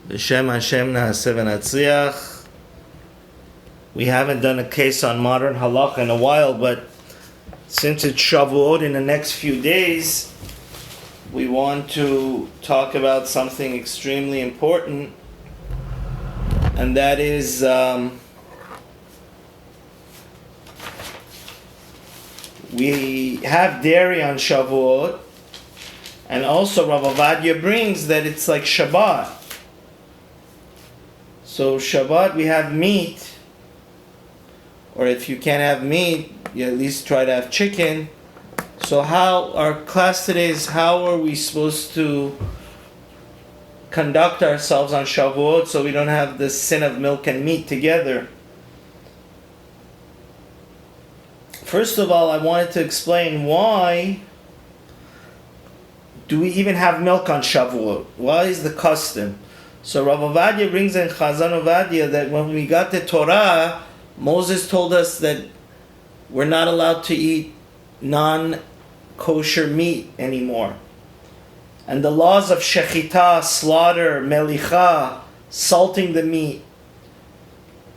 B'Shem Hashem Na'aseh v'Natzliach. We haven't done a case on modern halakha in a while, but since it's Shavout in the next few days, we want to talk about something extremely important, and that is we have dairy on Shavout, and also Rav Obadiah brings that it's like Shabbat. So Shabbat we have meat, or if you can't have meat, you at least try to have chicken. So how, our class today is how are we supposed to conduct ourselves on Shavuot so we don't have the sin of milk and meat together. First of all, I wanted to explain why do we even have milk on Shavuot? Why is the custom? So Rav Obadiah brings in Chazan Obadiah that when we got the Torah, Moses told us that we're not allowed to eat non-kosher meat anymore. And the laws of shechita, slaughter, melicha, salting the meat,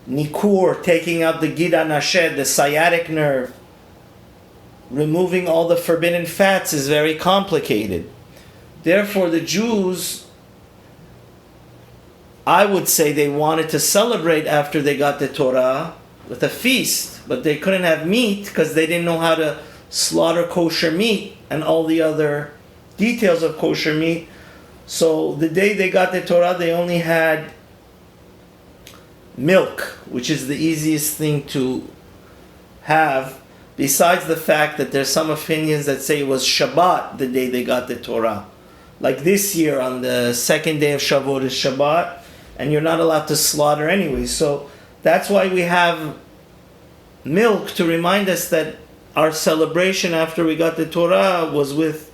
nikur, taking out the gid anashed, the sciatic nerve, removing all the forbidden fats is very complicated. Therefore, the Jews, I would say they wanted to celebrate after they got the Torah with a feast, but they couldn't have meat because they didn't know how to slaughter kosher meat and all the other details of kosher meat. So the day they got the Torah, they only had milk, which is the easiest thing to have, besides the fact that there's some opinions that say it was Shabbat the day they got the Torah. Like this year on the second day of Shavuot is Shabbat, and you're not allowed to slaughter anyway. So that's why we have milk to remind us that our celebration after we got the Torah was with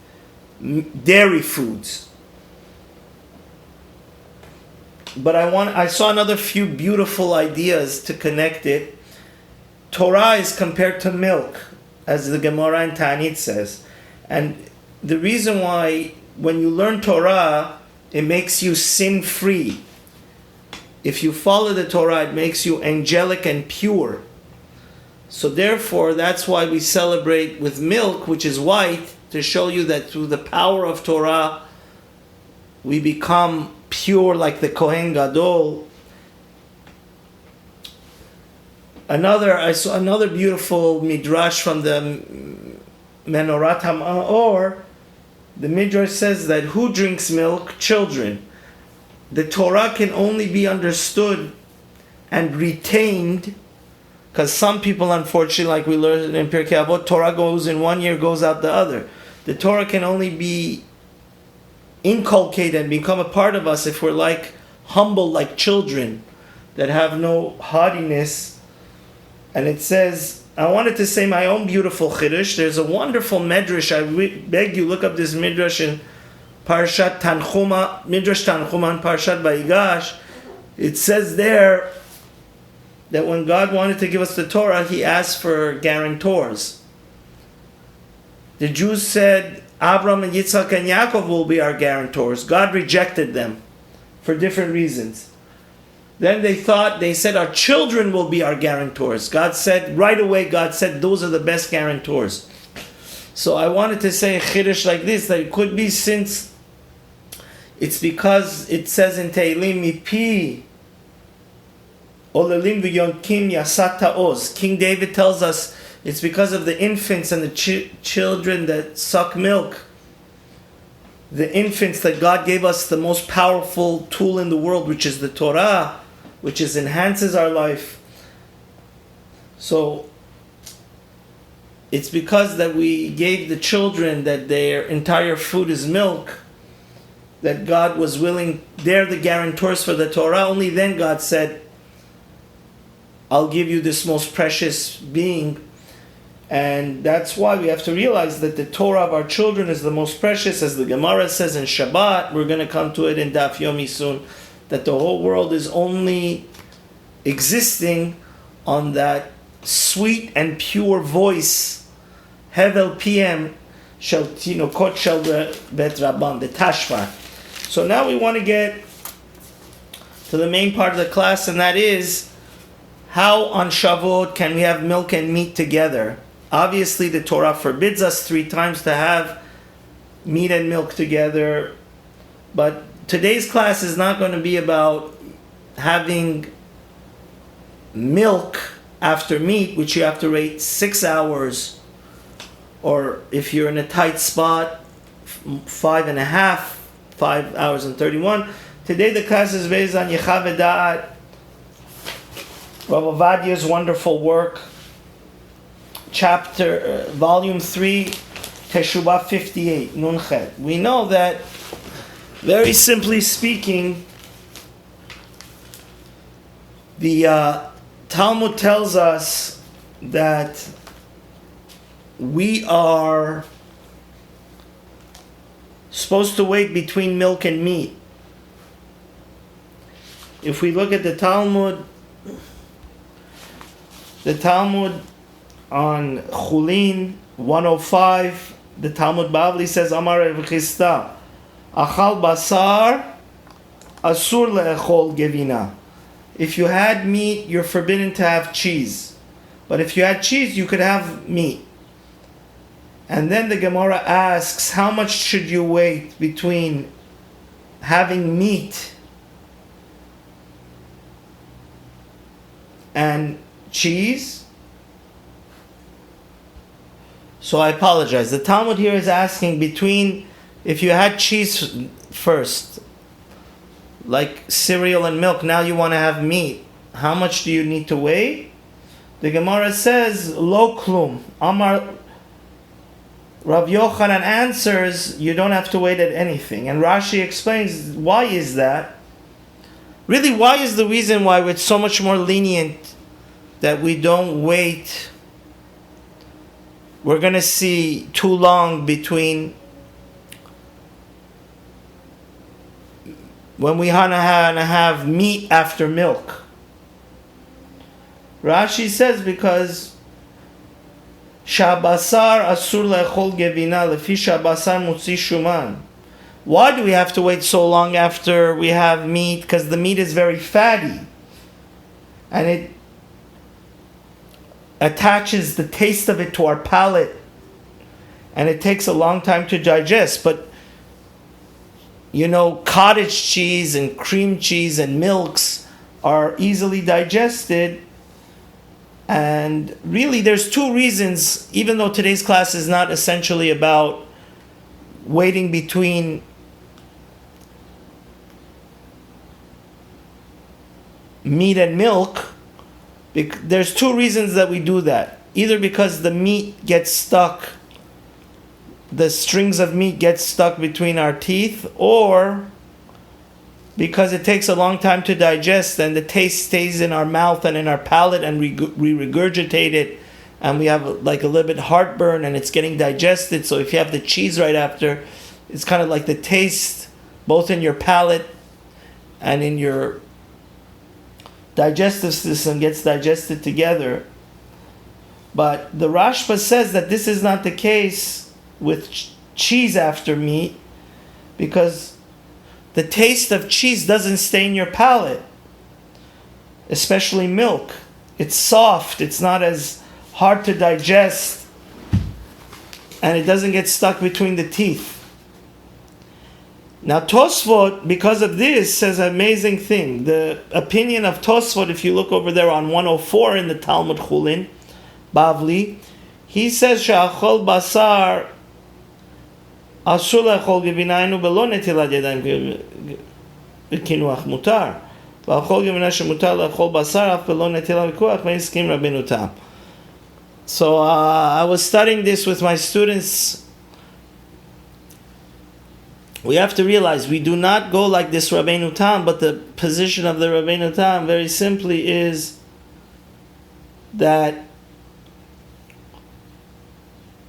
dairy foods. But I saw another few beautiful ideas to connect it. Torah is compared to milk, as the Gemara in Ta'anit says. And the reason why, when you learn Torah, it makes you sin-free. If you follow the Torah, it makes you angelic and pure. So therefore, that's why we celebrate with milk, which is white, to show you that through the power of Torah, we become pure like the Kohen Gadol. I saw another beautiful midrash from the Menorat HaMaor. The midrash says that who drinks milk? Children. The Torah can only be understood and retained, because some people, unfortunately, like we learned in Pirkei Avot, Torah goes in one year, goes out the other. The Torah can only be inculcated and become a part of us if we're like humble, like children that have no haughtiness. And it says, I wanted to say my own beautiful chiddush. There's a wonderful medrash. I beg you, look up this midrash in Parashat Tanchuma, Midrash Tanchuma and Parashat Vayigash. It says there that when God wanted to give us the Torah, He asked for guarantors. The Jews said, Abraham and Yitzchak and Yaakov will be our guarantors. God rejected them for different reasons. Then they said, our children will be our guarantors. God said, right away, those are the best guarantors. So I wanted to say a chiddush like this, that it could be since it's because it says in Tehillim, Mipi Olelim v'yonkim yasat ta'oz. King David tells us it's because of the infants and the children that suck milk. The infants that God gave us the most powerful tool in the world, which is the Torah, which enhances our life. So it's because that we gave the children that their entire food is milk, that God was willing, they're the guarantors for the Torah. Only then God said, I'll give you this most precious being. And that's why we have to realize that the Torah of our children is the most precious, as the Gemara says in Shabbat. We're going to come to it in Daf Yomi soon, that the whole world is only existing on that sweet and pure voice, Hevel PM Shel Tinokot Shel Bet Rabban, the Tashma. So now we want to get to the main part of the class, and that is how on Shavuot can we have milk and meat together. Obviously, the Torah forbids us 3 times to have meat and milk together, but today's class is not going to be about having milk after meat, which you have to wait 6 hours, or if you're in a tight spot, 5 hours and 31. Today the class is based on Yechave Da'at, Rav Obadiah's wonderful work, volume 3, Teshuvah 58, Nun Chet. We know that, very simply speaking, the Talmud tells us that we are supposed to wait between milk and meat. If we look at the Talmud on Chulin 105, the Talmud Bavli says, Amar Rav Chisda, Achal basar, asur le'echol gevina. If you had meat, you're forbidden to have cheese. But if you had cheese, you could have meat. And then the Gemara asks, how much should you wait between having meat and cheese? So I apologize. The Talmud here is asking between, if you had cheese first, like cereal and milk, now you want to have meat, how much do you need to wait? The Gemara says, Lo klum. Amar Rav Yochanan answers, you don't have to wait at anything. And Rashi explains, why is that? Really, why is the reason why it's so much more lenient that we don't wait? We're going to see too long between when we want to have meat after milk. Rashi says because Shabasar asur le'echol gevina lefi shabasar mutzi shuman. Why do we have to wait so long after we have meat? Because the meat is very fatty, and it attaches the taste of it to our palate, and it takes a long time to digest. But you know, cottage cheese and cream cheese and milks are easily digested. And really, there's 2 reasons, even though today's class is not essentially about waiting between meat and milk. There's 2 reasons that we do that. Either because the meat gets stuck, the strings of meat get stuck between our teeth, or because it takes a long time to digest and the taste stays in our mouth and in our palate, and we regurgitate it, and we have like a little bit heartburn and it's getting digested. So if you have the cheese right after, it's kind of like the taste both in your palate and in your digestive system gets digested together. But the Rashba says that this is not the case with cheese after meat, because the taste of cheese doesn't stay in your palate, especially milk. It's soft, it's not as hard to digest, and it doesn't get stuck between the teeth. Now Tosfot, because of this, says an amazing thing. The opinion of Tosfot, if you look over there on 104 in the Talmud Chulin, Bavli, he says, Sha'achol basar אסור לאכול גבינה היינו בלא נטילת ידיים בקינוח מותר. ואכול גבינה שמותר לאכול בשר אף בלא נטילת בכוח והסכים רבנו תם. So I was studying this with my students. We have to realize we do not go like this Rabbeinu Tam, but the position of the Rabbeinu Tam very simply is that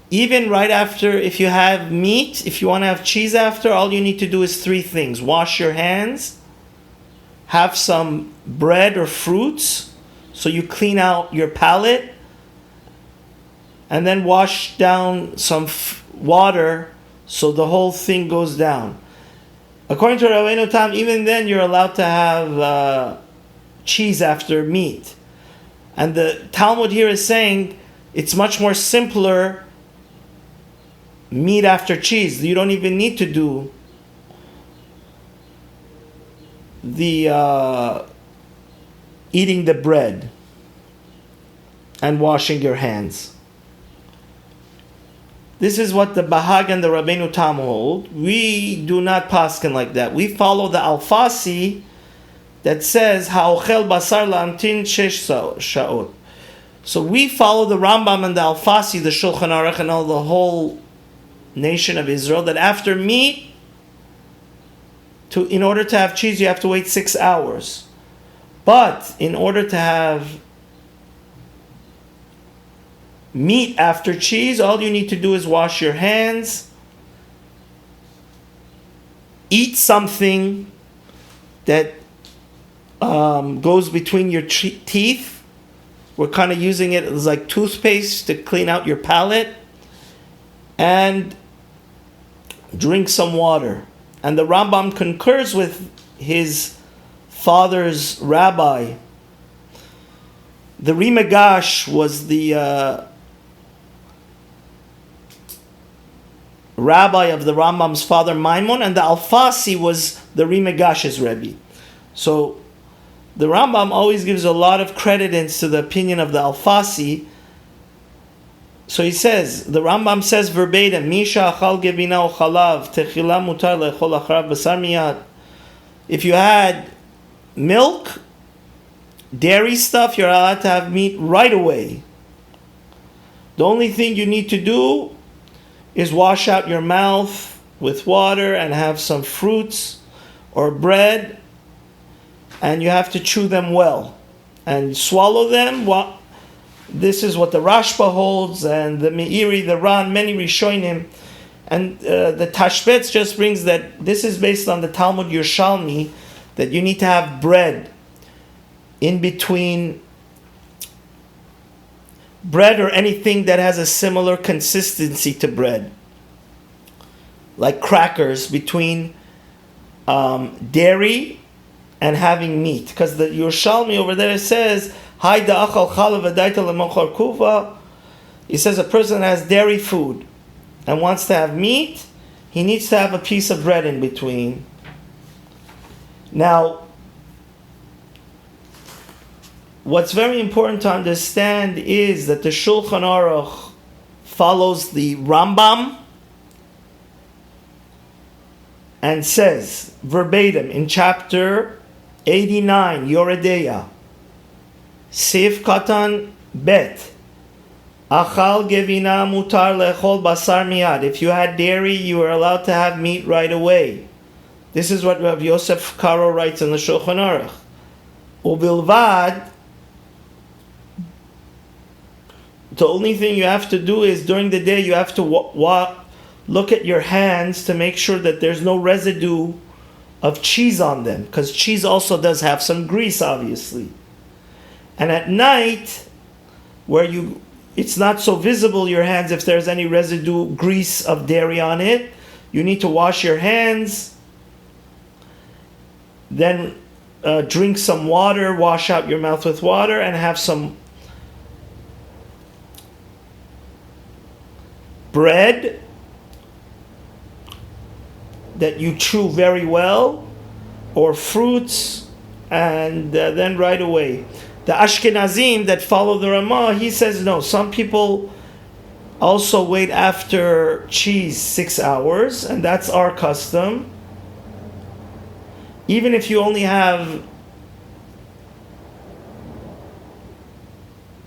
even right after, if you have meat, if you want to have cheese after, all you need to do is 3 things. Wash your hands, have some bread or fruits, so you clean out your palate, and then wash down some water, so the whole thing goes down. According to Rabbeinu Tam, even then you're allowed to have cheese after meat. And the Talmud here is saying it's much more simpler meat after cheese. You don't even need to do the eating the bread and washing your hands. This is what the Bahag and the Rabbeinu Tam hold. We do not paskin like that. We follow the Alfasi that says Ha'ochel basar la'amtin shesh sha'ot. So we follow the Rambam and the Alfasi, the Shulchan Aruch, and all the whole nation of Israel, that after meat, in order to have cheese, you have to wait 6 hours. But in order to have meat after cheese, all you need to do is wash your hands, eat something that goes between your teeth. We're kind of using it as like toothpaste to clean out your palate, and drink some water. And the Rambam concurs with his father's rabbi. The Rimagash was the rabbi of the Rambam's father Maimon, and the Alfasi was the Rimagash's Rebbe. So the Rambam always gives a lot of credence to the opinion of the Alfasi. So he says, the Rambam says verbatim, Misha achal gevina o chalav techila mutar lechol HaRav basar miyad. If you had milk, dairy stuff, you're allowed to have meat right away. The only thing you need to do is wash out your mouth with water and have some fruits or bread, and you have to chew them well and swallow them. This is what the Rashba holds, and the Meiri, the Ran, many Rishonim, and the Tashbetz just brings that this is based on the Talmud Yerushalmi, that you need to have bread in between, bread or anything that has a similar consistency to bread, like crackers, between dairy and having meat. Because the Yerushalmi over there says, he says a person has dairy food and wants to have meat, he needs to have a piece of bread in between. Now, what's very important to understand is that the Shulchan Aruch follows the Rambam and says verbatim in chapter 89, Yoredeya, Sif Katan Bet, Achal Gevina Mutar Lechol Basar Miyad. If you had dairy, you were allowed to have meat right away. This is what Rav Yosef Karo writes in the Shulchan Aruch. Ubilvad, the only thing you have to do is during the day you have to look at your hands to make sure that there's no residue of cheese on them, because cheese also does have some grease, obviously. And at night, where it's not so visible, your hands, if there's any residue, grease of dairy on it, you need to wash your hands, then drink some water, wash out your mouth with water, and have some bread that you chew very well, or fruits, and then right away. The Ashkenazim that follow the Ramah, he says no. Some people also wait after cheese 6 hours, and that's our custom. Even if you only have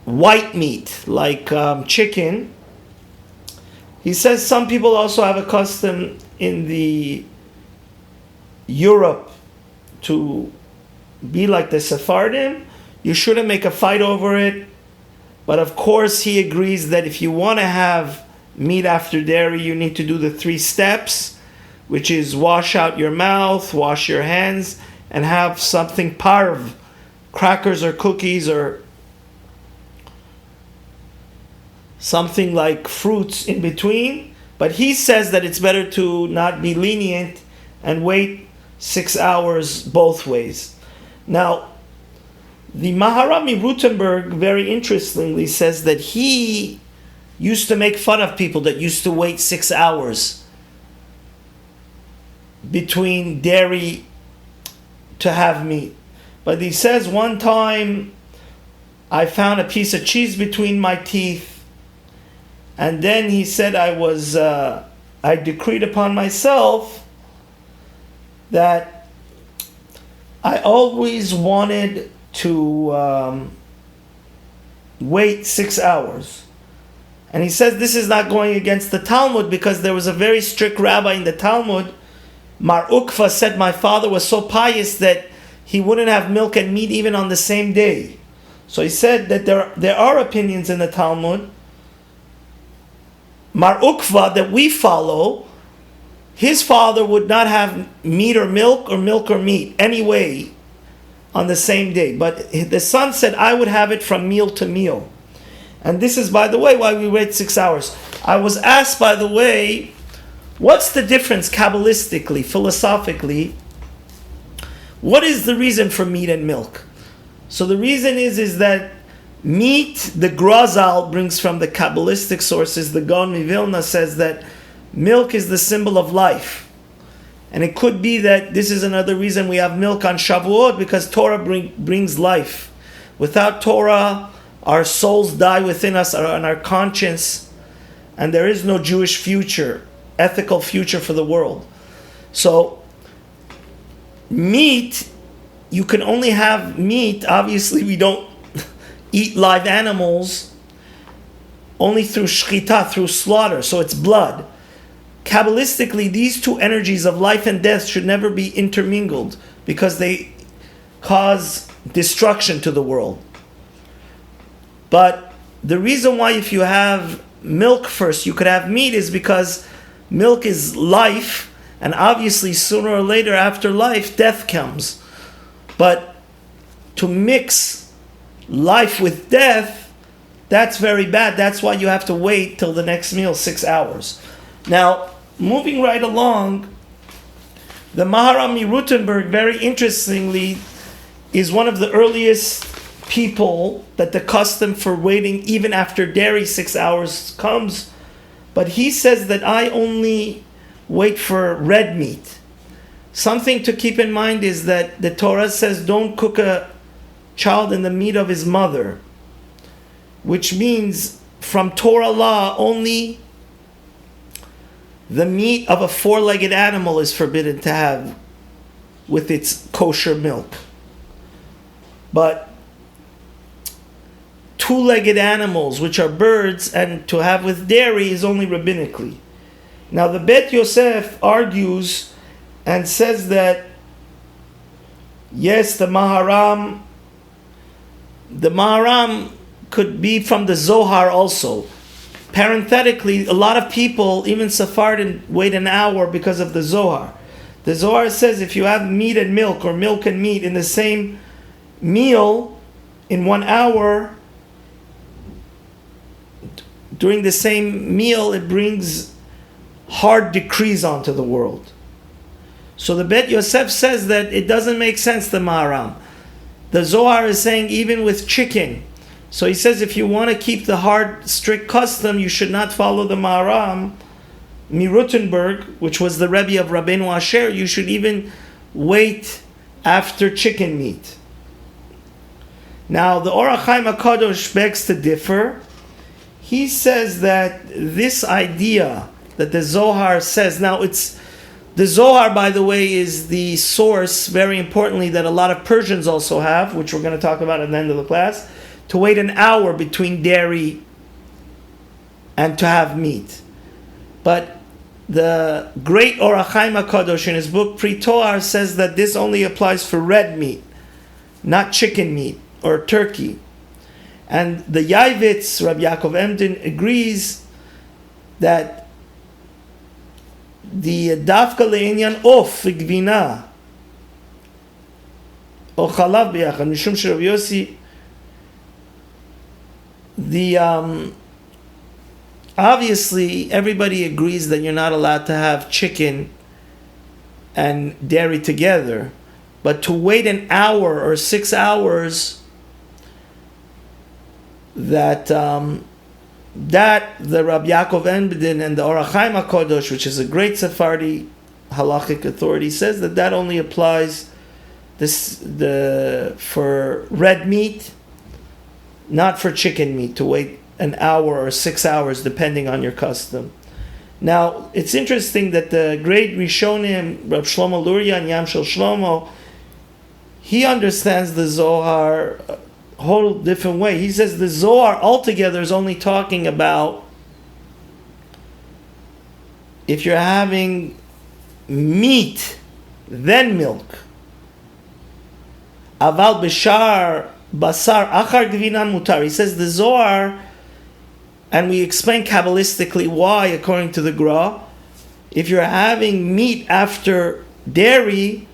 white meat, like chicken, he says some people also have a custom in the Europe to be like the Sephardim. You shouldn't make a fight over it. But of course he agrees that if you want to have meat after dairy, you need to do the 3 steps, which is wash out your mouth, wash your hands, and have something parv, crackers or cookies or something like fruits in between. But he says that it's better to not be lenient and wait 6 hours both ways. Now, the Maharami Rutenberg, very interestingly, says that he used to make fun of people that used to wait 6 hours between dairy to have meat. But he says, one time I found a piece of cheese between my teeth, and then he said I decreed upon myself that I always wanted to wait 6 hours. And he says this is not going against the Talmud, because there was a very strict rabbi in the Talmud. Mar Ukva said my father was so pious that he wouldn't have milk and meat even on the same day. So he said that there are opinions in the Talmud. Mar Ukva, that we follow, his father would not have meat or milk or meat anyway on the same day. But the son said, I would have it from meal to meal. And this is, by the way, why we wait 6 hours. I was asked, by the way, what's the difference Kabbalistically, philosophically? What is the reason for meat and milk? So the reason is that meat, the Grazal brings from the Kabbalistic sources. The Gaon Mivilna says that milk is the symbol of life. And it could be that this is another reason we have milk on Shavuot, because Torah brings life. Without Torah, our souls die within us and our conscience, and there is no Jewish future, ethical future for the world. So, meat, you can only have meat. Obviously, we don't eat live animals, only through shchita, through slaughter, so it's blood. Kabbalistically, these two energies of life and death should never be intermingled, because they cause destruction to the world. But the reason why if you have milk first, you could have meat, is because milk is life, and obviously sooner or later after life, death comes. But to mix life with death, that's very bad. That's why you have to wait till the next meal, 6 hours. Now, moving right along, the Maharami Rutenberg, very interestingly, is one of the earliest people that the custom for waiting even after dairy 6 hours comes. But he says that I only wait for red meat. Something to keep in mind is that the Torah says don't cook a child in the meat of his mother, which means from Torah law only the meat of a four-legged animal is forbidden to have with its kosher milk. But two-legged animals, which are birds, and to have with dairy is only rabbinically. Now the Bet Yosef argues and says that yes, the Maharam could be from the Zohar also. Parenthetically, a lot of people, even Sephardim, wait an hour because of the Zohar. The Zohar says if you have meat and milk, or milk and meat in the same meal in 1 hour, during the same meal, it brings hard decrees onto the world. So the Bet Yosef says that it doesn't make sense, the Maharam. The Zohar is saying even with chicken. So he says if you want to keep the hard, strict custom, you should not follow the Maharam Mirutenberg, which was the Rebbe of Rabbeinu Asher. You should even wait after chicken meat. Now the Or HaChaim HaKadosh begs to differ. He says that this idea that the Zohar says, now it's, the Zohar, by the way, is the source, very importantly, that a lot of Persians also have, which we're going to talk about at the end of the class, to wait an hour between dairy and to have meat. But the great Or HaChaim HaKadosh in his book Pri Toar says that this only applies for red meat, not chicken meat or turkey. And the Yaivitz, Rabbi Yaakov Emden, agrees that the dafka le'inyan of gvina or chalav b'yachad mishum sherav Yossi, obviously everybody agrees that you're not allowed to have chicken and dairy together. But to wait an hour or 6 hours, that the Rabbi Yaakov Enbedin and the Orach Chaim HaKadosh, which is a great Sephardi halachic authority, says that only applies for red meat, not for chicken meat, to wait an hour or 6 hours depending on your custom. Now, it's interesting that the great Rishonim, Rav Shlomo Luria and Yam Shel Shlomo, he understands the Zohar a whole different way. He says the Zohar altogether is only talking about if you're having meat, then milk. Aval b'shar basar achar gvinan mutar. He says the Zohar, and we explain Kabbalistically why, according to the Gra, if you're having meat after dairy,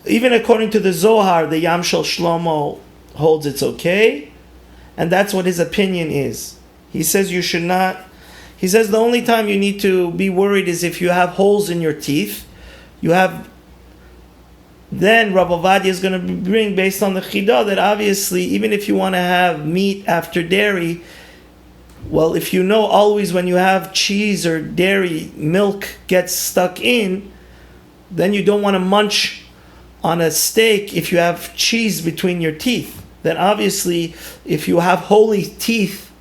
even according to the Zohar, the Yam Shel Shlomo holds it's okay, and that's what his opinion is. He says you should not. He says the only time you need to be worried is if you have holes in your teeth. Then Rav Obadiah is going to bring, based on the Chidah, that obviously even if you want to have meat after dairy, well, if you know always when you have cheese or dairy, milk gets stuck in, then you don't want to munch on a steak if you have cheese between your teeth. Then obviously, if you have holy teeth,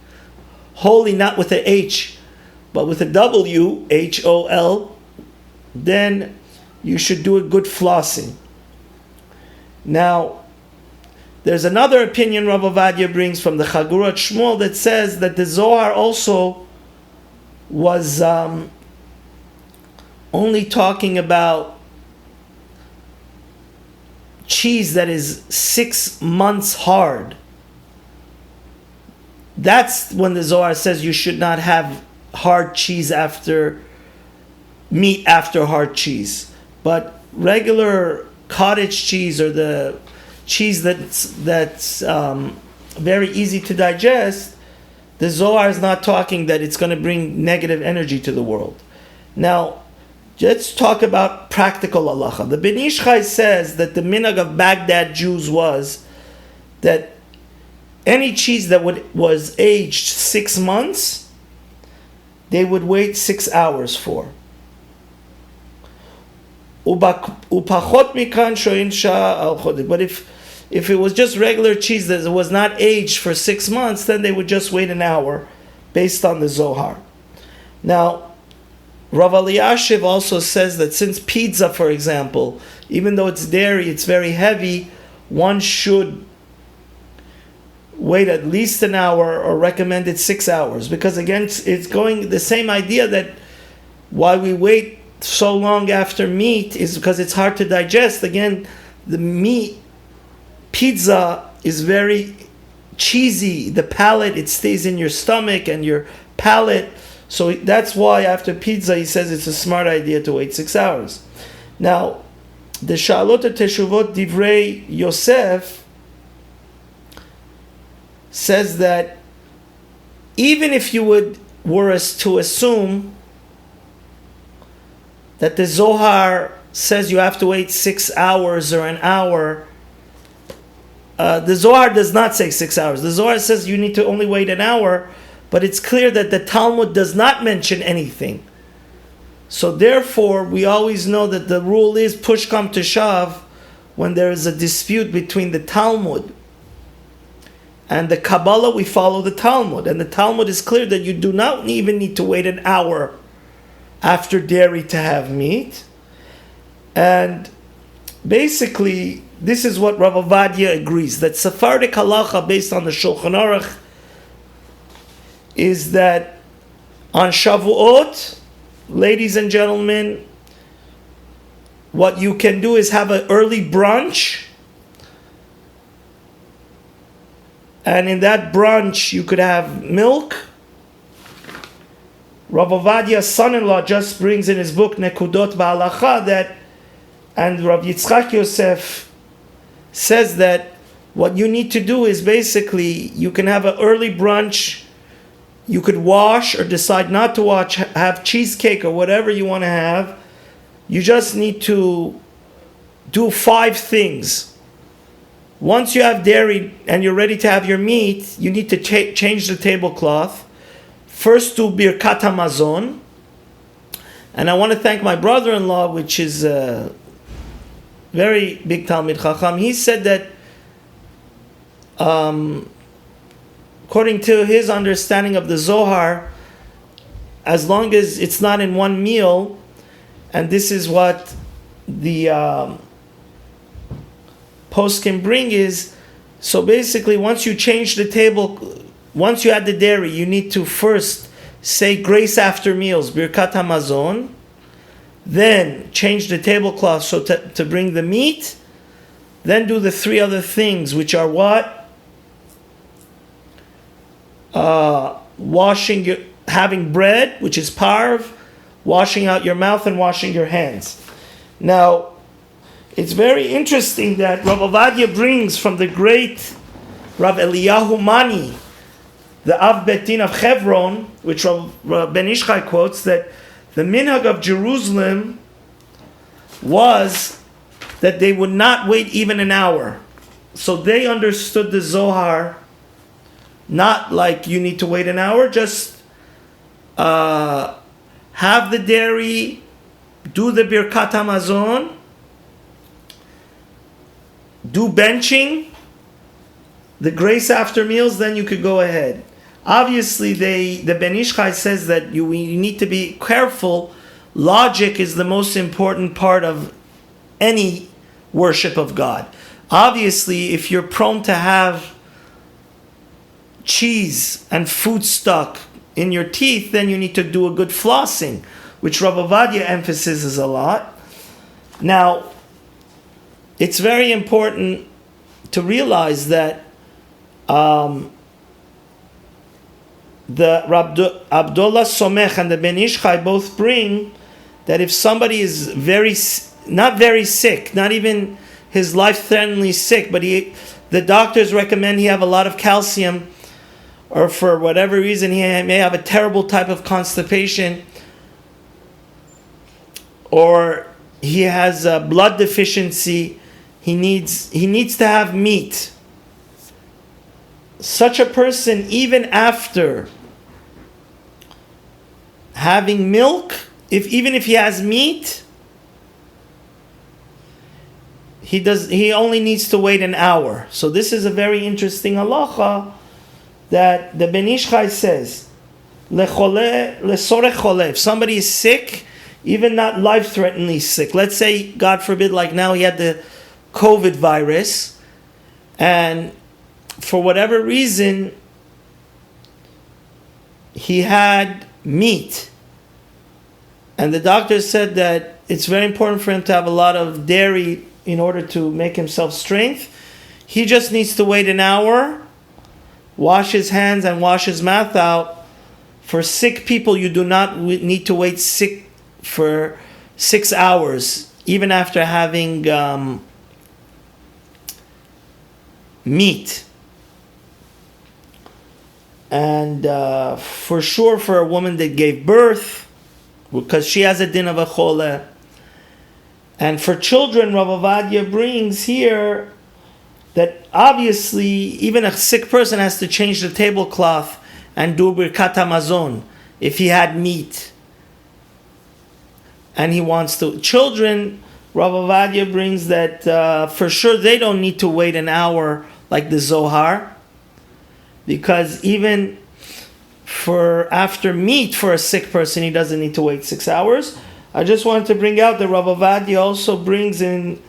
holy not with a H, but with a W, H-O-L, then you should do a good flossing. Now, there's another opinion Rav Obadiah brings from the Chagurat Shmuel that says that the Zohar also was only talking about cheese that is 6 months hard. That's when the Zohar says you should not have hard cheese after meat after hard cheese. But regular cottage cheese, or the cheese that's very easy to digest, the Zohar is not talking that it's going to bring negative energy to the world. Now, let's talk about practical halacha. The Ben Ish Chai says that the minhag of Baghdad Jews was that any cheese that was aged 6 months, they would wait 6 hours for. But if it was just regular cheese that was not aged for 6 months, then they would just wait an hour based on the Zohar. Now, Rav Eliashiv also says that since pizza, for example, even though it's dairy, it's very heavy, one should wait at least an hour, or recommended 6 hours. Because again, it's going the same idea that why we wait so long after meat is because it's hard to digest. Again, the meat, pizza is very cheesy. The palate, it stays in your stomach and your palate. So that's why after pizza, he says it's a smart idea to wait 6 hours. Now, the Sha'alot Teshuvot Divrei Yosef says that even if you were to assume that the Zohar says you have to wait 6 hours or an hour, the Zohar does not say 6 hours. The Zohar says you need to only wait an hour, but it's clear that the Talmud does not mention anything. So therefore, we always know that the rule is push come to shove when there is a dispute between the Talmud and the Kabbalah. We follow the Talmud, and the Talmud is clear that you do not even need to wait an hour after dairy to have meat. And basically, this is what Rav Obadiah agrees, that Sephardic halacha based on the Shulchan Aruch is that on Shavuot, ladies and gentlemen, what you can do is have an early brunch, and in that brunch you could have milk. Rav Obadiah's son-in-law just brings in his book Nekudot Ba'alacha that, and Rav Yitzchak Yosef says that what you need to do is basically you can have an early brunch, you could wash or decide not to wash, have cheesecake or whatever you want to have, you just need to do 5 things. Once you have dairy and you're ready to have your meat, you need to change the tablecloth. First do Birkat HaMazon. And I want to thank my brother-in-law, which is a very big Talmid Chacham. He said that according to his understanding of the Zohar, as long as it's not in one meal, and this is what the post can bring is, so basically once you change the table, once you add the dairy, you need to first say grace after meals, Birkat HaMazon, then change the tablecloth so to bring the meat, then do the 3 other things, which are what? Having bread, which is parv, washing out your mouth and washing your hands. Now, it's very interesting that Rav Obadiah brings from the great Rav Eliyahu Mani, the Av Bet Din of Hebron, which Rav Ben Ishchai quotes, that the minhag of Jerusalem was that they would not wait even an hour. So they understood the Zohar not like you need to wait an hour, just have the dairy, do the Birkat HaMazon, do benching, the grace after meals, then you could go ahead. Obviously, the Ben Ishchai says that you need to be careful. Logic is the most important part of any worship of God. Obviously, if you're prone to have cheese and food stuck in your teeth, then you need to do a good flossing, which Rav Obadiah emphasizes a lot. Now, it's very important to realize that the Abdullah Somech and the Ben Ishchai both bring that if somebody is not very sick, not even his life-threateningly sick, but the doctors recommend he have a lot of calcium, or for whatever reason he may have a terrible type of constipation, or he has a blood deficiency, he needs to have meat. Such a person, even after having milk, even if he has meat, he only needs to wait an hour. So this is a very interesting halacha that the Ben Ishchai says, lesorech chole. If somebody is sick, even not life-threateningly sick, let's say, God forbid, like now he had the COVID virus, and for whatever reason he had meat, and the doctor said that it's very important for him to have a lot of dairy in order to make himself strength, he just needs to wait an hour, wash his hands and wash his mouth out. For sick people, you do not need to wait for 6 hours, even after having meat. And for sure for a woman that gave birth, because she has a din of a chole. And for children, Rav Obadiah brings here that obviously even a sick person has to change the tablecloth and do Birkat HaMazon if he had meat and he wants to. Children, Rav Obadiah brings that for sure they don't need to wait an hour like the Zohar, because even for after meat for a sick person, he doesn't need to wait 6 hours. I just wanted to bring out that Rav Obadiah also brings in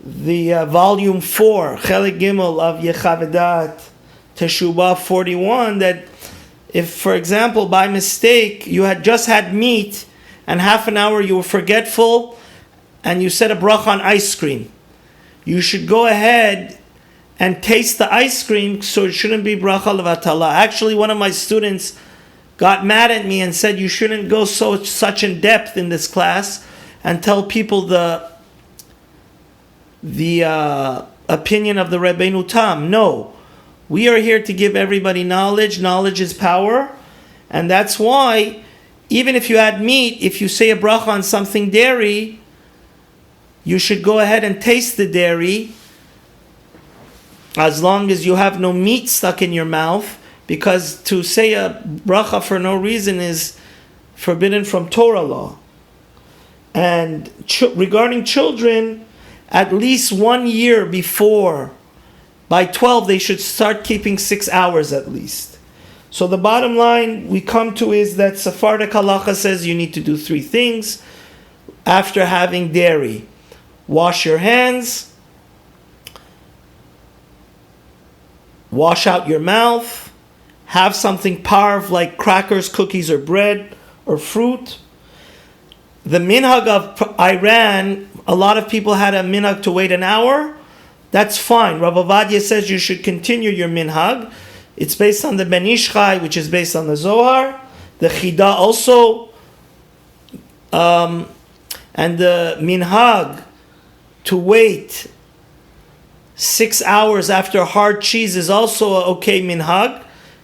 the volume 4, Chelik Gimel of Yechavedat Teshubah 41, that if, for example, by mistake, you had just had meat and half an hour you were forgetful and you said a bracha on ice cream, you should go ahead and taste the ice cream, so it shouldn't be bracha levatala. Actually, one of my students got mad at me and said you shouldn't go such in depth in this class and tell people the opinion of the Rebbeinu Tam. No, we are here to give everybody knowledge. Knowledge is power, and that's why even if you add meat, if you say a bracha on something dairy, you should go ahead and taste the dairy as long as you have no meat stuck in your mouth, because to say a bracha for no reason is forbidden from Torah law. And regarding children, at least 1 year before, by 12, they should start keeping 6 hours at least. So the bottom line we come to is that Sephardic halacha says you need to do 3 things after having dairy. Wash your hands, wash out your mouth, have something parv like crackers, cookies, or bread, or fruit. The minhag of Iran, a lot of people had a minhag to wait an hour. That's fine. Rav Obadiah says you should continue your minhag. It's based on the Ben Ish Chai, which is based on the Zohar. The Chida also. And the minhag to wait 6 hours after hard cheese is also a okay minhag.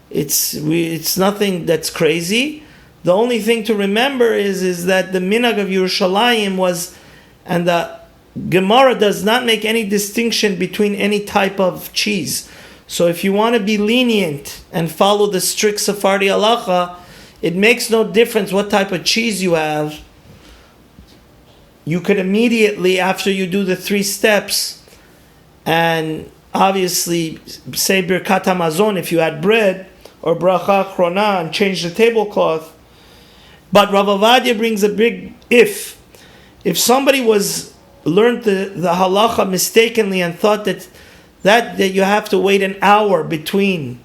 It's nothing that's crazy. The only thing to remember is that the minhag of Yerushalayim was, and the Gemara does not make any distinction between any type of cheese. So if you want to be lenient and follow the strict Sephardi halacha, it makes no difference what type of cheese you have. You could immediately, after you do the 3 steps, and obviously say Birkat HaMazon if you had bread, or Bracha Achrona, and change the tablecloth. But Rav Obadiah brings a big if. If somebody learned the halacha mistakenly and thought that you have to wait an hour between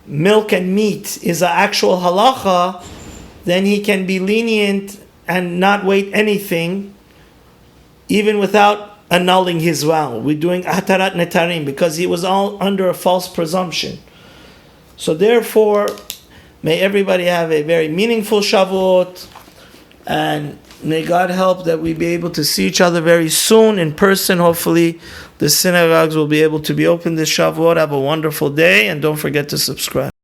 milk and meat is an actual halacha, then he can be lenient and not wait anything, even without annulling his vow. We're doing Atarat Netarim because he was all under a false presumption. So therefore, may everybody have a very meaningful Shavuot, and may God help that we be able to see each other very soon in person. Hopefully the synagogues will be able to be open this Shavuot. Have a wonderful day, and don't forget to subscribe.